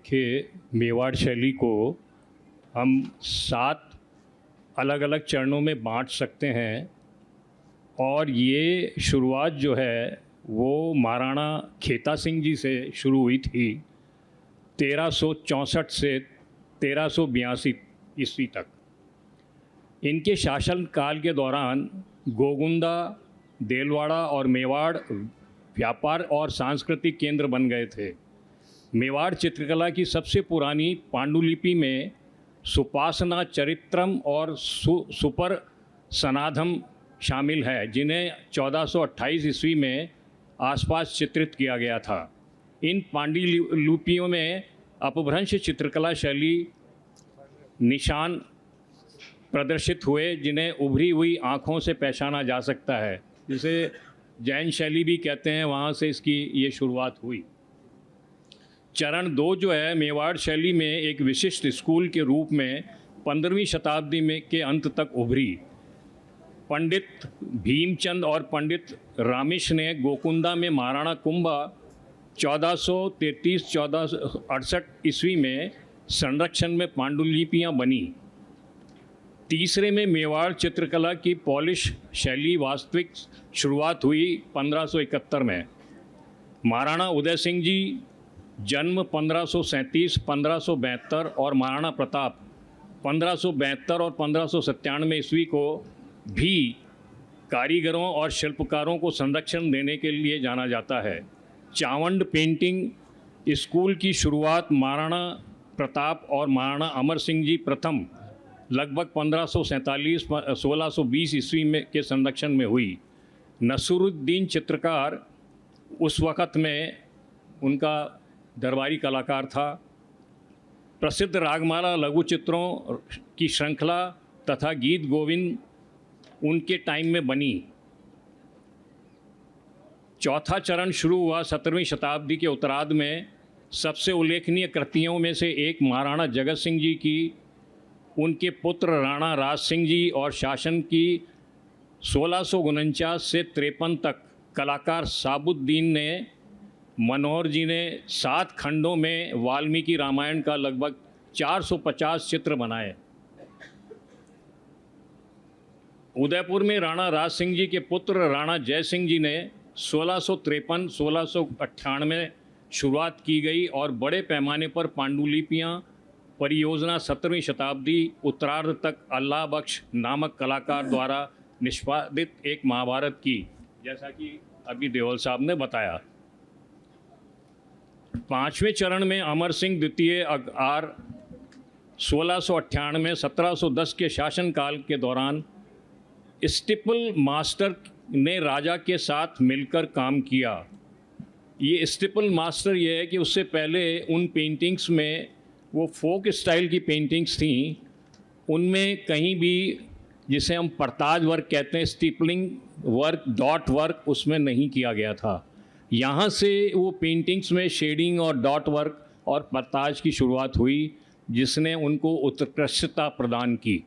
देखिए, मेवाड़ शैली को हम 7 अलग अलग चरणों में बांट सकते हैं और ये शुरुआत जो है वो महाराणा खेता सिंह जी से शुरू हुई थी 1364 से 1382 ईस्वी तक। इनके शासनकाल के दौरान गोगुंदा, देलवाड़ा और मेवाड़ व्यापार और सांस्कृतिक केंद्र बन गए थे। मेवाड़ चित्रकला की सबसे पुरानी पांडुलिपि में सुपासना चरित्रम और सुपर सनाधम शामिल है, जिन्हें 1428 ईस्वी में आसपास चित्रित किया गया था। इन पांडुलिपियों में अपभ्रंश चित्रकला शैली निशान प्रदर्शित हुए, जिन्हें उभरी हुई आँखों से पहचाना जा सकता है, जिसे जैन शैली भी कहते हैं। वहाँ से इसकी ये शुरुआत हुई। चरण 2 जो है मेवाड़ शैली में एक विशिष्ट स्कूल के रूप में 15वीं शताब्दी में के अंत तक उभरी। पंडित भीमचंद और पंडित रामेश ने गोकुंदा में महाराणा कुंभा 1433-1468 ईस्वी में संरक्षण में पांडुलिपियाँ बनी। तीसरे में मेवाड़ चित्रकला की पॉलिश शैली वास्तविक शुरुआत हुई 1571 में। महाराणा उदय सिंह जी जन्म 1537-1572 और महाराणा प्रताप 1572 और 1597 ईस्वी को भी कारीगरों और शिल्पकारों को संरक्षण देने के लिए जाना जाता है। चावंड पेंटिंग स्कूल की शुरुआत महाराणा प्रताप और महाराणा अमर सिंह जी प्रथम लगभग 1547-1620 ईस्वी में के संरक्षण में हुई। नसरुद्दीन चित्रकार उस वक़्त में उनका दरबारी कलाकार था। प्रसिद्ध रागमाला लघु चित्रों की श्रृंखला तथा गीत गोविंद उनके टाइम में बनी। चौथा चरण शुरू हुआ 17वीं शताब्दी के उत्तरार्ध में। सबसे उल्लेखनीय कृतियों में से एक महाराणा जगत सिंह जी की, उनके पुत्र राणा राज सिंह जी और शासन की 1649 से 53 तक कलाकार साबुद्दीन ने मनोहर जी ने 7 खंडों में वाल्मीकि रामायण का लगभग 450 चित्र बनाए। उदयपुर में राणा राज सिंह जी के पुत्र राणा जय सिंह जी ने 1653-1698 में शुरुआत की गई और बड़े पैमाने पर पांडुलिपियाँ परियोजना 17वीं शताब्दी उत्तरार्ध तक अल्लाह बख्श नामक कलाकार द्वारा निष्पादित एक महाभारत की, जैसा कि अभी देवल साहब ने बताया। 5वें चरण में अमर सिंह द्वितीय आर 1698-1710 के शासनकाल के दौरान स्टिपल मास्टर ने राजा के साथ मिलकर काम किया। ये स्टिपल मास्टर ये है कि उससे पहले उन पेंटिंग्स में वो फोक स्टाइल की पेंटिंग्स थी, उनमें कहीं भी जिसे हम परताज वर्क कहते हैं, स्टिपलिंग वर्क, डॉट वर्क उसमें नहीं किया गया था। यहाँ से वो पेंटिंग्स में शेडिंग और डॉट वर्क और परताज की शुरुआत हुई, जिसने उनको उत्कृष्टता प्रदान की।